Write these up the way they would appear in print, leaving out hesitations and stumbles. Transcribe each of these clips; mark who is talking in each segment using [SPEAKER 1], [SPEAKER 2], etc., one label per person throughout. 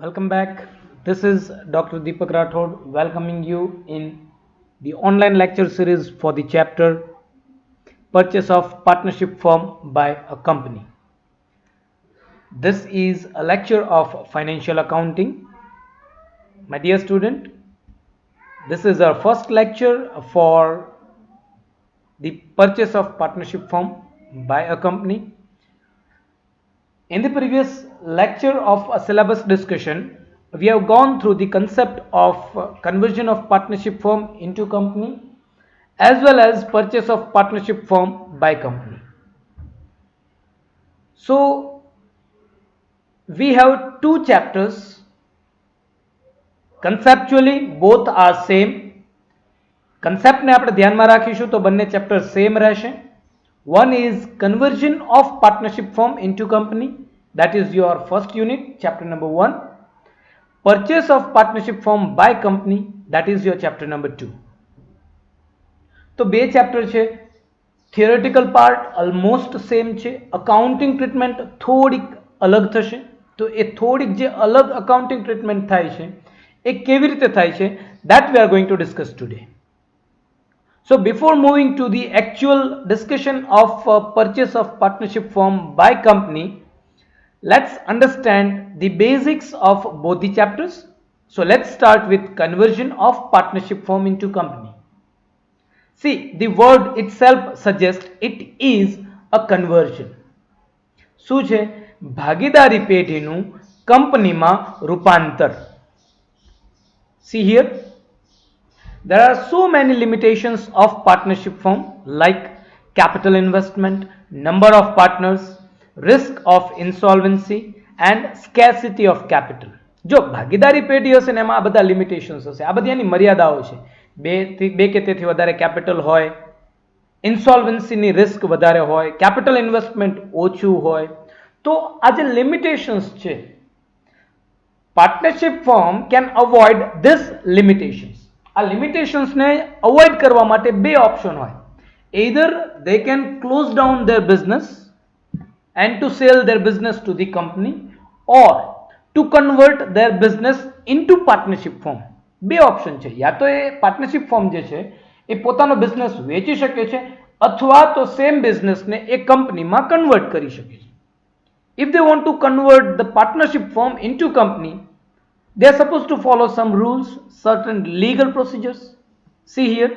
[SPEAKER 1] Welcome back. This is Dr. Deepak Rathod welcoming you in the online lecture series for the chapter Purchase of Partnership Firm by a Company. This is a lecture of financial accounting. My dear student, this is our first lecture for the purchase of partnership firm by a company. In the previous lecture of a syllabus discussion, we have gone through the concept of conversion of partnership firm into company as well as purchase of partnership firm by company. So we have two chapters. Conceptually both are same. Concept ને આપણે ધ્યાનમાં રાખીશું તો બંને chapter sem રહેશે. One is conversion of partnership firm into company. That is your first unit, chapter number 1. Purchase of partnership firm by company. That is your chapter number 2. તો બે chapter છે. થિયોરેટિકલ પાર્ટ ઓલમોસ્ટ સેમ છે. Accounting treatment થોડીક અલગ થશે. તો એ થોડીક જે અલગ અકાઉન્ટિંગ ટ્રીટમેન્ટ થાય છે એ કેવી રીતે થાય છે that we are going to discuss today. So before moving to the actual discussion of purchase of partnership firm by company, let's understand the basics of both the chapters. So let's start with conversion of partnership firm into company. See, the word itself suggests it is a conversion. શું છે? ભાગીદારી પેઢીનું કંપનીમાં રૂપાંતર. See here, there are so many limitations of partnership firm like capital investment, number of partners, risk of insolvency and scarcity of capital. જો ભાગીદારી પેઢી હશે ને એમાં આ બધા લિમિટેશન્સ હશે, આ બધી એની મર્યાદાઓ છે. બે કે તેથી વધારે કેપિટલ હોય, ઇન્સોલ્વન્સીની રિસ્ક વધારે હોય, કેપિટલ ઇન્વેસ્ટમેન્ટ ઓછું હોય. તો આ જે લિમિટેશન્સ છે, partnership firm can avoid this limitations. આ લિમિટેશન્સને અવોઇડ કરવા માટે બે ઓપ્શન હોય. either they can close down their business and to sell their business to the company or to convert their business into partnership firm. બે option છે. યા તો એ partnership firm જે છે એ પોતાનો બિઝનેસ વેચી શકે છે અથવા તો સેમ બિઝનેસને એ કંપનીમાં કન્વર્ટ કરી શકે છે. If they want to convert the partnership firm into company, they are supposed to follow some rules, certain legal procedures. See here,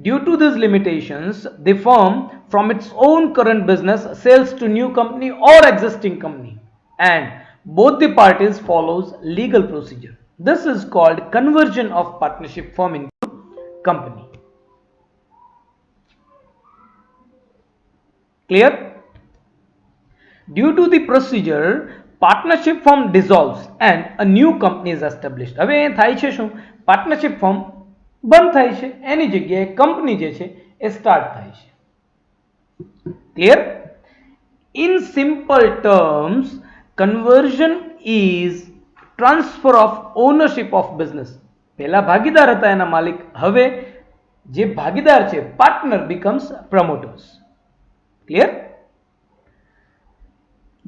[SPEAKER 1] due to these limitations, the firm from its own current business sells to new company or existing company, and both the parties follows legal procedure. This is called conversion of partnership firm into company. Clear? Due to the procedure, partnership firm dissolves and a new company is established. હવે એ થાય છે શું? Partnership firm બંધ થાય છે, એની જગ્યાએ company જે છે એ સ્ટાર્ટ થાય છે. Clear? In simple terms, conversion is transfer of ownership of business. પહેલા ભાગીદાર હતા એના માલિક, હવે જે ભાગીદાર છે partner becomes promoters. Clear?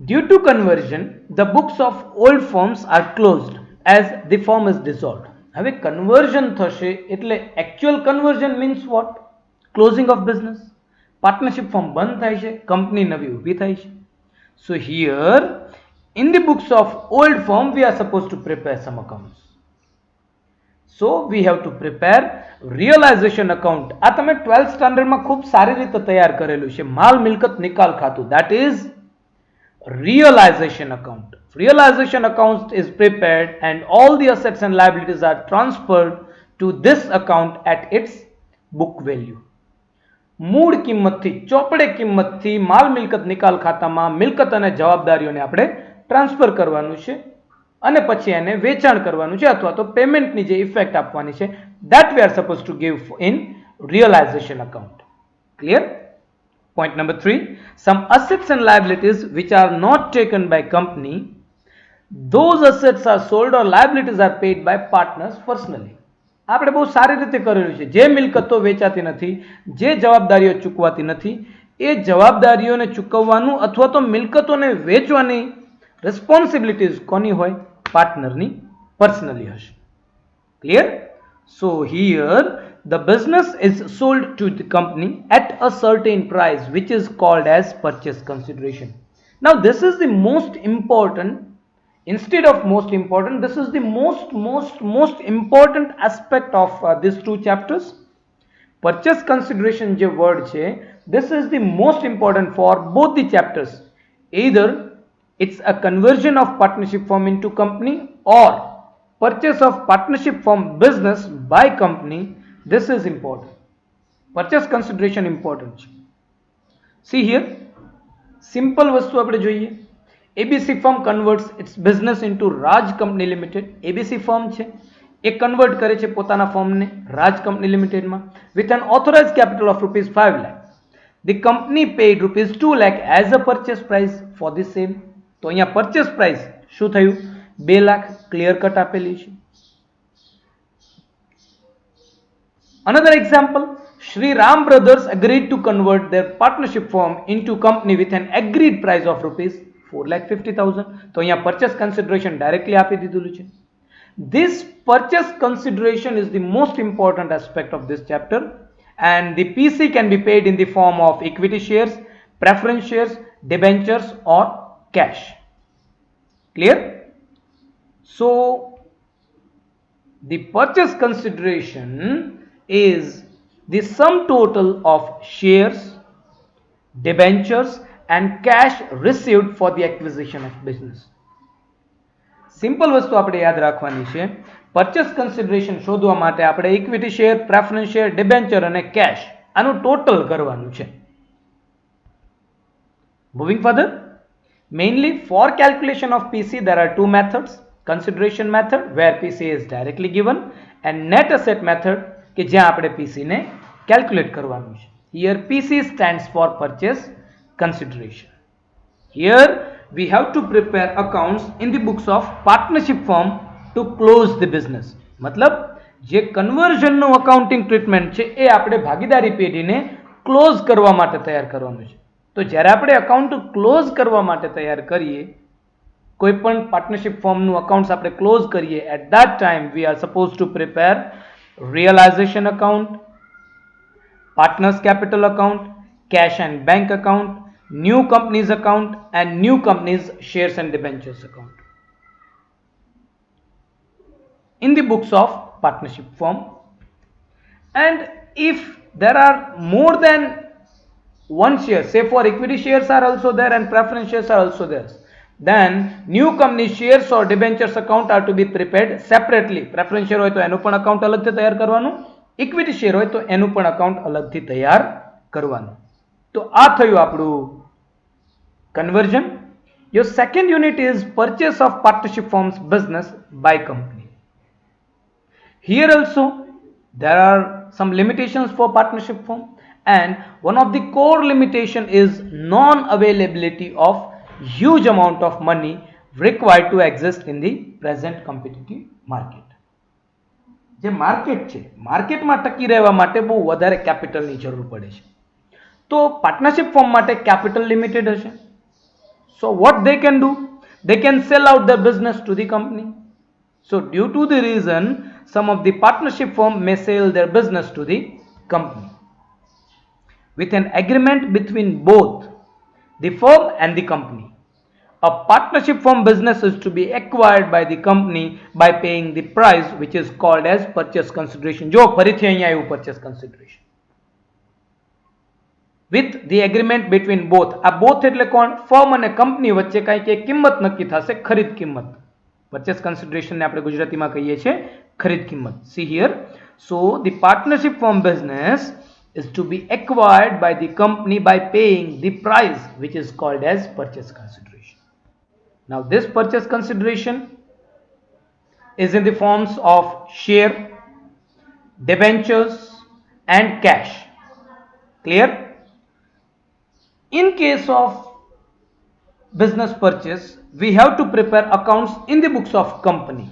[SPEAKER 1] Due to conversion, the books of old firms are closed as the firm is dissolved. હવે કન્વર્ઝન થશે એટલે actual conversion means what? Closing of business. Partnership firm બંધ થાય છે, કંપની નવી ઊભી થાય છે. So here in the books of old firm we are supposed to prepare some accounts. So we have to prepare realization account. આ તમે 12th standard માં ખૂબ સારી રીતે તૈયાર કરેલું છે. માલ મિલકત નિકાલ ખાતું, that is realization account. Realization account is prepared and all the assets and liabilities are transferred to this account at its book value. મૂળ કિંમતથી, ચોપડે કિંમતથી માલ મિલકત નિકાલ ખાતામાં મિલકત અને જવાબદારીઓને આપણે ટ્રાન્સફર કરવાનું છે અને પછી એને વેચાણ કરવાનું છે અથવા તો પેમેન્ટની જે ઇફેક્ટ આપવાની છે that we are supposed to give in realization account. Clear? Point number 3, some assets and liabilities which are not taken by company, those assets are sold or liabilities are paid by partners personally. આપણે બહુ સારી રીતે કરેલું છે. જે મિલકતો વેચાતી નથી, જે જવાબદારીઓ ચૂકવાતી નથી, એ જવાબદારીઓને ચૂકવવાનું અથવા તો મિલકતોને વેચવાની responsibilities કોની હોય? પાર્ટનરની પર્સનલી હશે. Clear? So here the business is sold to the company at a certain price which is called as purchase consideration. Now this is the most important, instead of most important, this is the most important aspect of these two chapters. Purchase consideration je word che, this is the most important for both the chapters. Either it's a conversion of partnership firm into company or purchase of partnership firm business by company. This is important. Purchase consideration important. See here, simple વસ્તુ આપણે જોઈએ. ABC firm converts its business into Raj Company Limited. ABC firm છે એ convert કરે છે પોતાના ફર્મને રાજ company લિમિટેડમાં with an authorized capital of rupees 5 lakh. The company paid rupees 2 lakh as a purchase price for the same. તો અહીંયા purchase price શું થયું? 2 lakh clear cut આપેલી છે. Another example, Shri Ram Brothers agreed to convert their partnership firm into company with an agreed price of rupees 4,50,000. તો અહીંયા purchase consideration directly આપી દીધેલું છે. This purchase consideration is the most important aspect of this chapter, and the PC can be paid in the form of equity shares, preference shares, debentures or cash. Clear? So the purchase consideration is the sum total of shares, debentures and cash received for the acquisition of business. Simple વસ્તુ આપણે યાદ રાખવાની છે. Purchase consideration શોધવા માટે આપણે equity share, preference share, debenture અને cache આનું ટોટલ કરવાનું છે. Moving further, mainly for calculation of PC there are two methods: consideration method where PC is directly given and net asset method કે જ્યાં આપણે PC ને calculate કરવાનું છે. Here PC stands for purchase consideration. Here we have to prepare accounts in the books of partnership firm to close the business. मतलब જે conversion નું accounting treatment છે એ આપણે ભાગીદારી પેઢીને ક્લોઝ કરવા માટે તૈયાર કરવાનું છે. તો જ્યારે આપણે અકાઉન્ટ ક્લોઝ કરવા માટે તૈયાર કરીએ, કોઈ પણ પાર્ટનરશિપ ફર્મનું અકાઉન્ટ્સ આપણે ક્લોઝ કરીએ, at that time we are supposed to prepare realization account, partners capital account, cash and bank account, new companies account and new companies shares and debentures account in the books of partnership firm. And if there are more than one share, say for equity shares are also there and preference shares are also there, then new company shares or debentures account are to be prepared separately. Preference share હોય તો એનું પણ account અલગથી તૈયાર કરવાનું, equity share હોય તો એનું પણ account અલગથી તૈયાર કરવાનું. તો આ થયું આપણું conversion. Your second unit is purchase of partnership firm's business by company. Here also there are some limitations for partnership firm, and one of the core limitation is non-availability of huge amount of money required to exist in the present competitive market. જે market છે, માર્કેટમાં ટકી રહેવા માટે બહુ વધારે કેપિટલની જરૂર પડે છે. તો પાર્ટનરશિપ ફર્મ માટે કેપિટલ લિમિટેડ હશે. So what they can do? They can sell out their business to the company. So due to the reason, some of the partnership firm may sell their business to the company. With an agreement between both the firm and the company, a partnership firm business is to be acquired by the company by paying the price which is called as purchase consideration. જો ફરીથી અહીંયા આવ્યું purchase consideration. With the agreement between both. આ both એટલે કોણ? Firm અને company વચ્ચે કાંઈક એક કિંમત નક્કી થશે, ખરીદ કિંમત. Purchase consideration ને આપણે ગુજરાતીમાં કહીએ છીએ ખરીદ કિંમત. See here, so the partnership firm business is to be acquired by the company by paying the price which is called as purchase consideration. Now this purchase consideration is in the forms of share, debentures and cash. Clear? In case of business purchase, we have to prepare accounts in the books of company.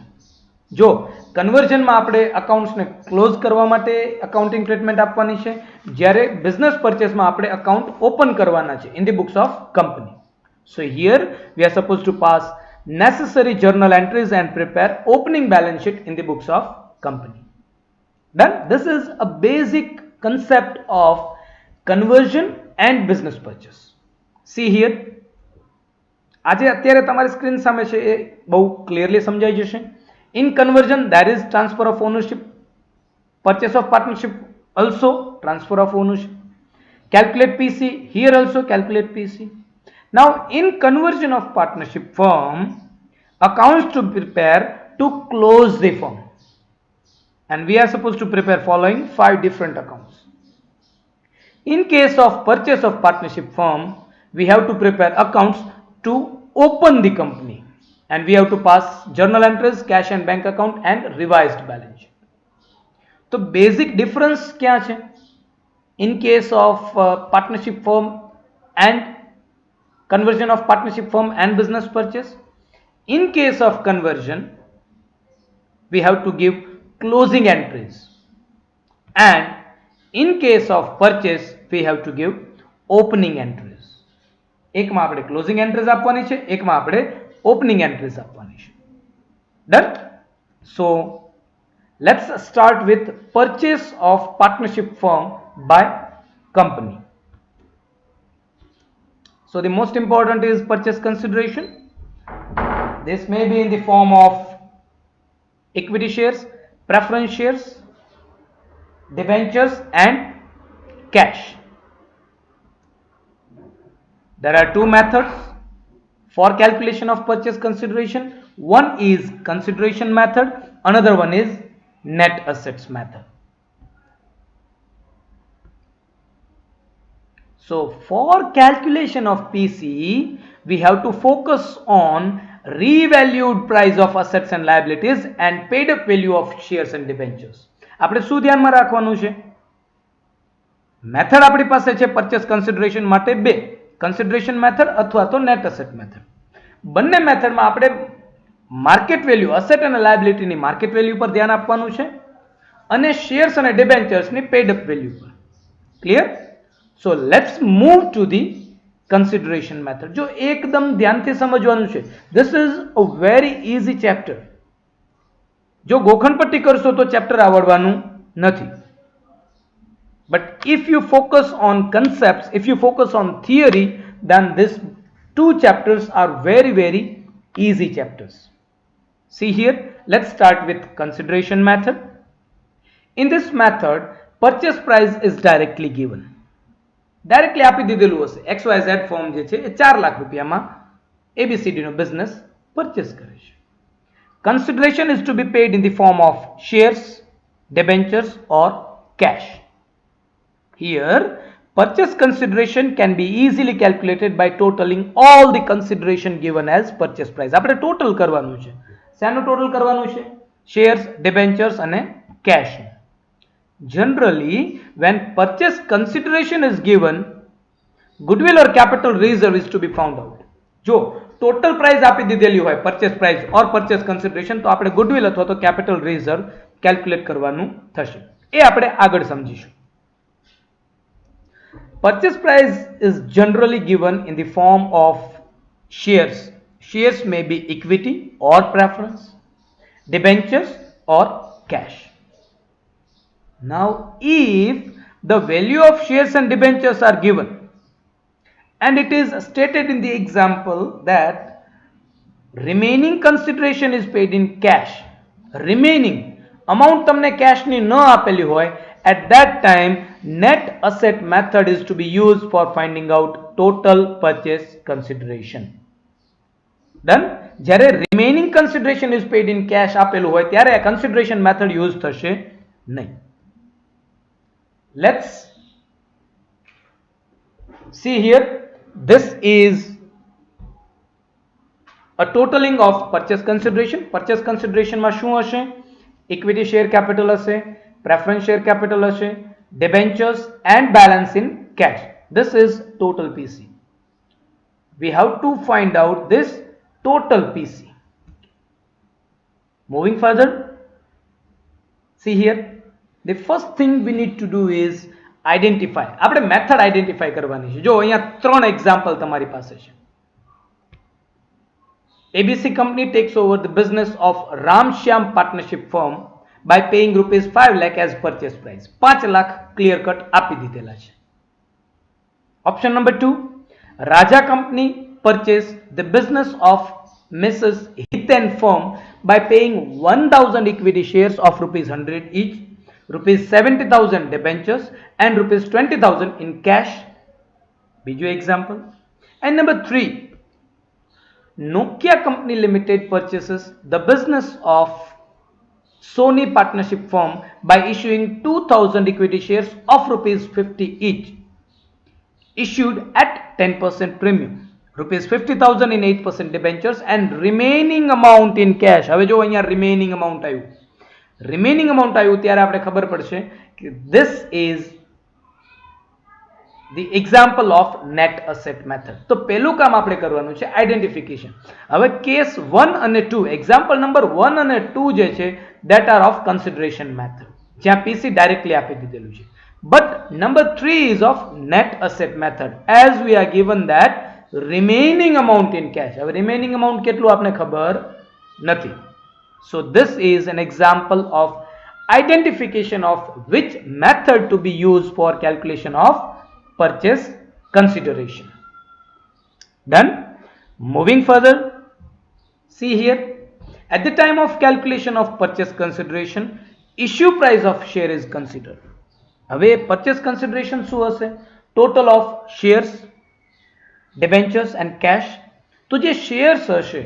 [SPEAKER 1] જો કન્વર્ઝનમાં આપણે અકાઉન્ટ્સને close કરવા માટે accounting treatment આપવાની છે, જ્યારે business પરચેસમાં આપણે account open કરવાના છે in the books of company. So here we are supposed to pass necessary journal entries and prepare opening balance sheet in the books of company. Then this is a basic concept of conversion and business purchase. See here, આજે અત્યારે તમારી screen સામે છે એ બહુ clearly સમજાઈ જશે. In conversion, there is transfer of ownership. Purchase of partnership, also transfer of ownership. Calculate PC, here also calculate PC. Now in conversion of partnership firm, accounts to prepare to close the firm, and we are supposed to prepare following 5 different accounts. In case of purchase of partnership firm, we have to prepare accounts to open the company, and we have to pass journal entries, cash and bank account and revised balance sheet. So basic difference क्या है in case of partnership firm and conversion of partnership firm and business purchase? In case of conversion, we have to give closing entries, and in case of purchase, we have to give opening entries. એક માં આપણે closing entries આપવાની છે, એક માં આપણે opening entries આપવાની છે. Done? So let's start with purchase of partnership firm by company. So the most important is purchase consideration. This may be in the form of equity shares, preference shares, debentures and cash. There are 2 methods for calculation of purchase consideration. One is consideration method, another one is net assets method. So for calculation of PC, we have to focus on revalued price of assets and liabilities and paid up value of shares and debentures. આપણે શું ધ્યાનમાં રાખવાનું છે? Method આપણી પાસે છે purchase consideration માટે 2, consideration method અથવા તો નેટ અસેટ મેથડ. બંને મેથડમાં આપણે માર્કેટ વેલ્યુ, અસેટ અને લાયબિલિટીની માર્કેટ વેલ્યુ પર ધ્યાન આપવાનું છે અને શેર્સ અને ડિબેન્ચર્સની પેડ અપ વેલ્યુ પર. Clear? So let's move to the consideration method. जो एकदम ध्यान से समझवानुं छे. This is a very easy chapter. जो गोखणपट्टी करशो तो चैप्टर आवडवानुं નથી. But if you focus on concepts, if you focus on theory, then these 2 chapters are very, very easy chapters. See here, let's start with consideration method. In this method, purchase price is directly given. Directly આપી દીધેલું હશે. XYZ form જે છે એ 4 લાખ રૂપિયામાં ABCD નો business purchase કરે છે. Consideration is to be paid in the form of shares, debentures or cash. Here, purchase consideration can be easily calculated by totaling all the consideration given as purchase price. આપણે total કરવાનું છે. શાનું total કરવાનું છે? Shares, debentures અને cash. Generally, when purchase consideration is given, goodwill or capital reserve is to be found out. જો total price આપી દીધેલી હોય પરચેસ પ્રાઇસ ઓર પરચેસ કન્સિડરેશન, તો આપણે ગુડવિલ અથવા તો કેપિટલ રિઝર્વ કેલ્ક્યુલેટ કરવાનું થશે. એ આપણે આગળ સમજીશું. Purchase price is generally given in the form of shares. Shares may be equity or preference, debentures or cash. Now, if the value of shares and debentures are given, and it is stated in the example that remaining consideration is paid in cash, remaining amount તમને cash ની ન આપેલી હોય, at that time net asset method is to be used for finding out total purchase consideration. Done? જ્યારે remaining consideration is paid in cash આપેલું હોય ત્યારે આ consideration method use થશે નહીં. Let's see here. This is a totaling of purchase consideration. Purchase consideration માં શું હશે? Equity share capital હશે, preference share capital હશે, debentures and balance in cash. This is total PC. We have to find out this total PC. Moving further, see here, the first thing we need to do is identify. આપણે method identify કરવાની છે. જો અહીંયા 3 example તમારી પાસે છે. ABC company takes over the business of Ramshyam partnership firm by paying rupees 5 lakh as purchase price. 5 lakh clear cut આપી દીધેલા છે. Option number 2, Raja company purchased the business of Mrs. Heath and firm by paying 1000 equity shares of rupees 100 each, rupees 70,000 debentures and rupees 20,000 in cash. બીજું example. And number 3, Nokia Company Limited purchases the business of Sony partnership firm by issuing 2000 equity shares of rupees 50 each, issued at 10% premium, rupees 50,000 in 8% debentures and remaining amount in cash. હવે જો અહીંયા remaining amount આવ્યું, remaining amount આવ્યું ત્યારે આપણે ખબર પડશે કે this is the example of net asset method. તો પહેલું કામ આપણે કરવાનું છે identification. હવે કેસ 1 અને 2, example number 1 અને 2 જે છે that are of consideration method, જ્યાં PC directly આપી દીધેલું છે. But number 3 is of net asset method as we are given that remaining amount in cash. હવે remaining amount કેટલું આપણે ખબર નથી. So this is an example of identification of which method to be used for calculation of purchase consideration. Done. Moving further, see here, at the time of calculation of purchase consideration, issue price of share is considered. હવે purchase consideration શું હશે? Total of shares, debentures and cash. તો જે shares હશે,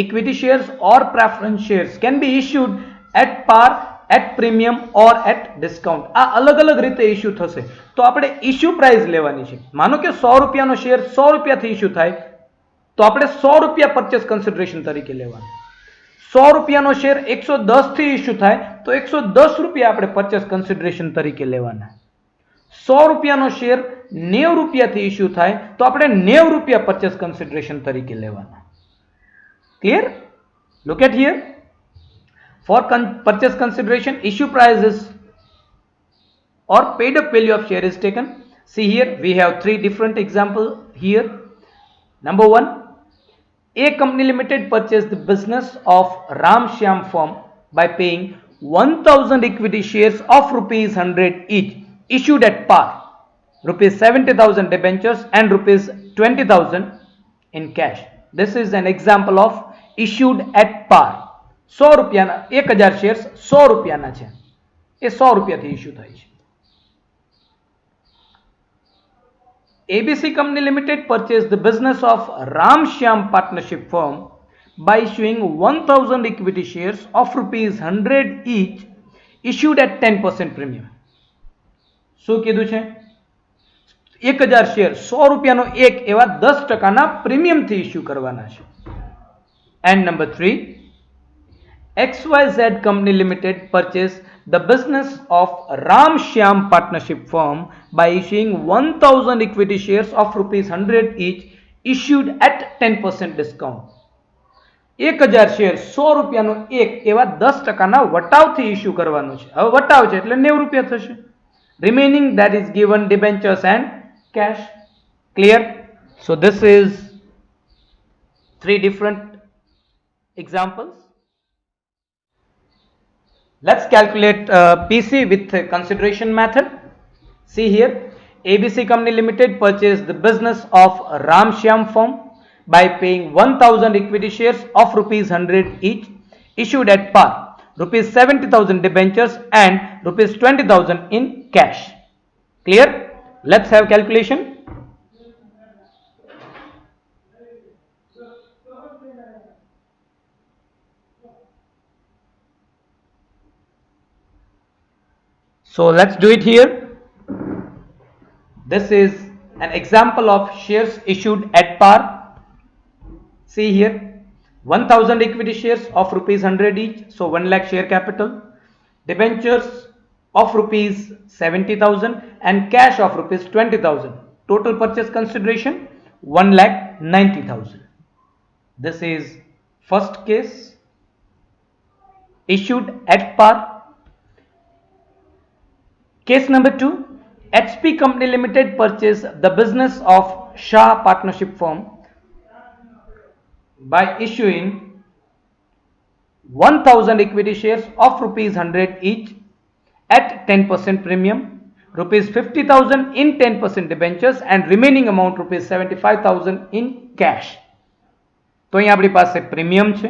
[SPEAKER 1] equity shares or preference shares can be issued at par, at premium or at discount. આ અલગ અલગ રીતે ઇશ્યુ થશે. તો આપણે ઇશ્યુ પ્રાઇસ લેવાની છે. માનો કે 100 રૂપિયાનો શેર 100 રૂપિયાથી ઇશ્યુ થાય તો આપણે 100 રૂપિયા પરચેસ કન્સિડરેશન તરીકે લેવાનું. 100 રૂપિયાનો શેર 110 થી ઇશ્યુ થાય તો 110 રૂપિયા આપણે પરચેસ કન્સિડરેશન તરીકે લેવાના. 100 રૂપિયાનો શેર 90 રૂપિયાથી ઇશ્યુ થાય તો આપણે 90 રૂપિયા પરચેસ કન્સિડરેશન તરીકે લેવાના. Clear? Look at here. For purchase consideration, issue price is or paid up value of share is taken. See here, we have 3 different examples here. Number 1, A company limited purchased the business of Ramshyam firm by paying 1000 equity shares of rupees 100 each, issued at par, rupees 70,000 debentures and rupees 20,000 in cash. This is an example of issued at par. 100 રૂપિયાના 1000 shares 100 રૂપિયાના છે, એ 100 રૂપિયાથી issue થાય છે. ABC Company Limited purchased the business of Ramshyam partnership firm by issuing 1000 equity shares of rupees 100 each, issued at 10% premium. શું કીધું છે? 1000 share 100 રૂપિયાનો એક એવા 10% પ્રીમિયમથી ઇશ્યુ કરવાના છે. And number 3, XYZ Company Limited purchased the business of Ramshyam partnership firm by issuing 1000 equity shares of rupees 100 each, issued at 10% discount. 1000 share 100 રૂપિયાનો એક એવા 10% વટાવથી ઇશ્યુ કરવાનો છે. હવે વટાવ છે એટલે 90 રૂપિયા થશે. Remaining that is given debentures and cash. Clear? So this is 3 different examples. Let's calculate PC with consideration method. See here, ABC Company Limited purchased the business of Ramshyam firm by paying 1000 equity shares of rupees 100 each, issued at par, rupees 70,000 debentures and rupees 20,000 in cash. Clear? Let's have calculation. So let's do it here. This is an example of shares issued at par. See here, 1000 equity shares of rupees 100 each, so 1 lakh share capital, debentures of rupees 70,000 and cash of rupees 20,000. Total purchase consideration 1,90,000. This is first case, issued at par. Case number 2, HP Company Limited purchased the business of Shah partnership firm by issuing 1000 equity shares of rupees 100 each at 10% premium, rupees 50,000 in 10% debentures and remaining amount rupees 75,000 in cash. તો અહીં આપણી પાસે premium છે.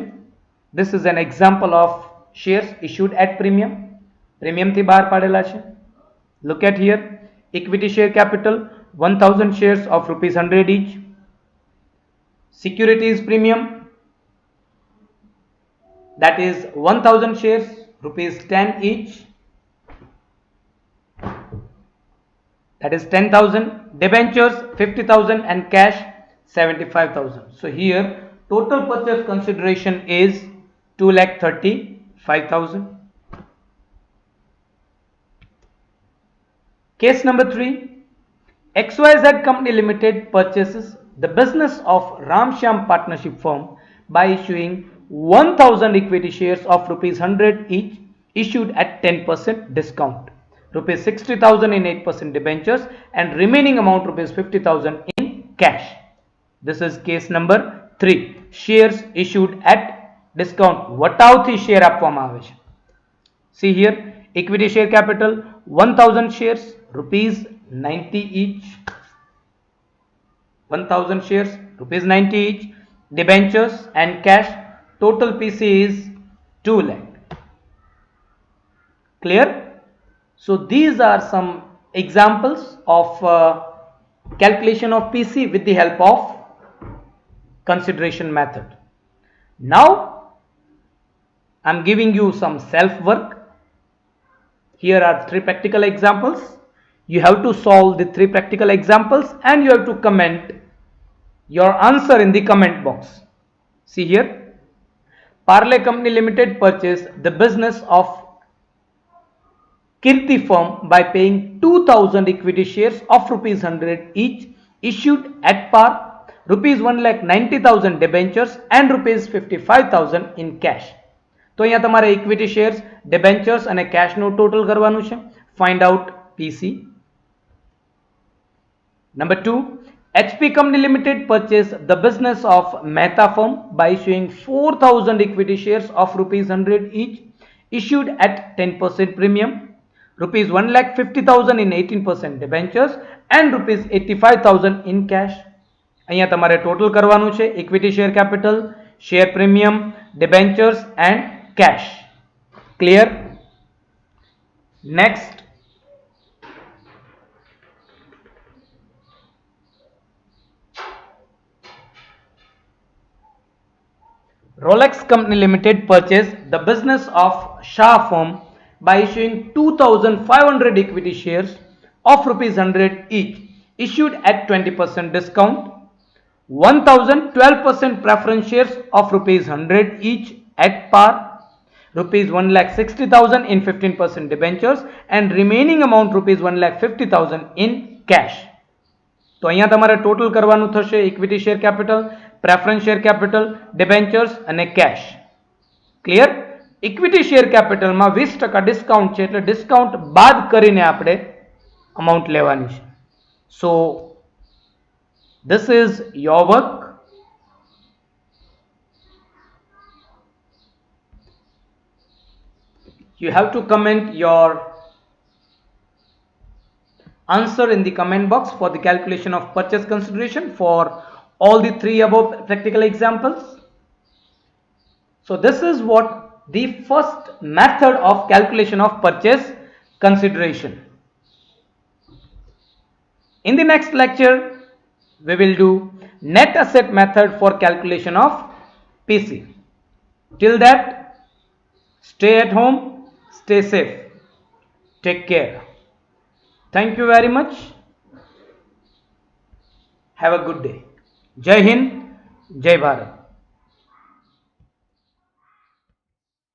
[SPEAKER 1] This is an example of shares issued at premium. Premium થી બહાર પાડેલા છે. Look at here, equity share capital 1000 shares of rupees 100 each. Securities premium, that is 1000 shares rupees 10 each, that is 10,000, debentures 50,000 and cash 75,000. So here total purchase consideration is 2,35,000. Case number 3, XYZ Company Limited purchases the business of Ramshyam Partnership Firm by issuing 1000 equity shares of rupees 100 each issued at 10% discount, rupees 60,000 in 8% debentures and remaining amount rupees 50,000 in cash. This is case number 3. Shares issued at discount. વટાવથી share આપવામાં આવે છે. See here, equity share capital 1000 shares rupees 90 each, 1000 shares rupees 90 each, debentures and cash. Total PC is 2 lakh. Clear? So these are some examples of calculation of PC with the help of consideration method. Now I am giving you some self work. Here are 3 practical examples. You have to solve the 3 practical examples and you have to comment your answer in the comment box. See here, Parle Company Limited purchased the business of Kirti Firm by paying 2000 equity shares of rupees 100 each issued at par, rupees 1,90,000 debentures and rupees 55,000 in cash. તો અહીંયા તમારે equity shares, debentures અને cash નું total કરવાનું છે. Find out PC. Number 2, HP Company Limited purchased the business of Mehta Firm by issuing 4000 equity shares of rupees 100 each issued at 10% premium, rupees 1,50,000 in 18% debentures and rupees 85,000 in cash. અહીંયા તમારે total કરવાનું છે equity share capital, share premium, debentures and cash. Clear? Next, Rolex Company Limited purchased the business of Shah Firm by issuing 2,500 equity shares of rupees 100 each issued at 20% discount, 1,012% preference shares of rupees 100 each at par, rupees 1,60,000 in 15% debentures and remaining amount rupees 1,50,000 in cash. તો અહીંયા તમારે total કરવાનું થશે equity share capital, preference share capital, debentures અને cash. Clear? Equity share capital માં 20% discount છે એટલે discount બાદ કરીને આપણે amount લેવાની છે. So this is your work. You have to comment your answer in the comment box for the calculation of purchase consideration for all the 3 above practical examples. So this is what the first method of calculation of purchase consideration. In the next lecture, we will do net asset method for calculation of PC. Till that, stay at home, stay safe, take care. Thank you very much. Have a good day. Jai Hind, Jai Bharat.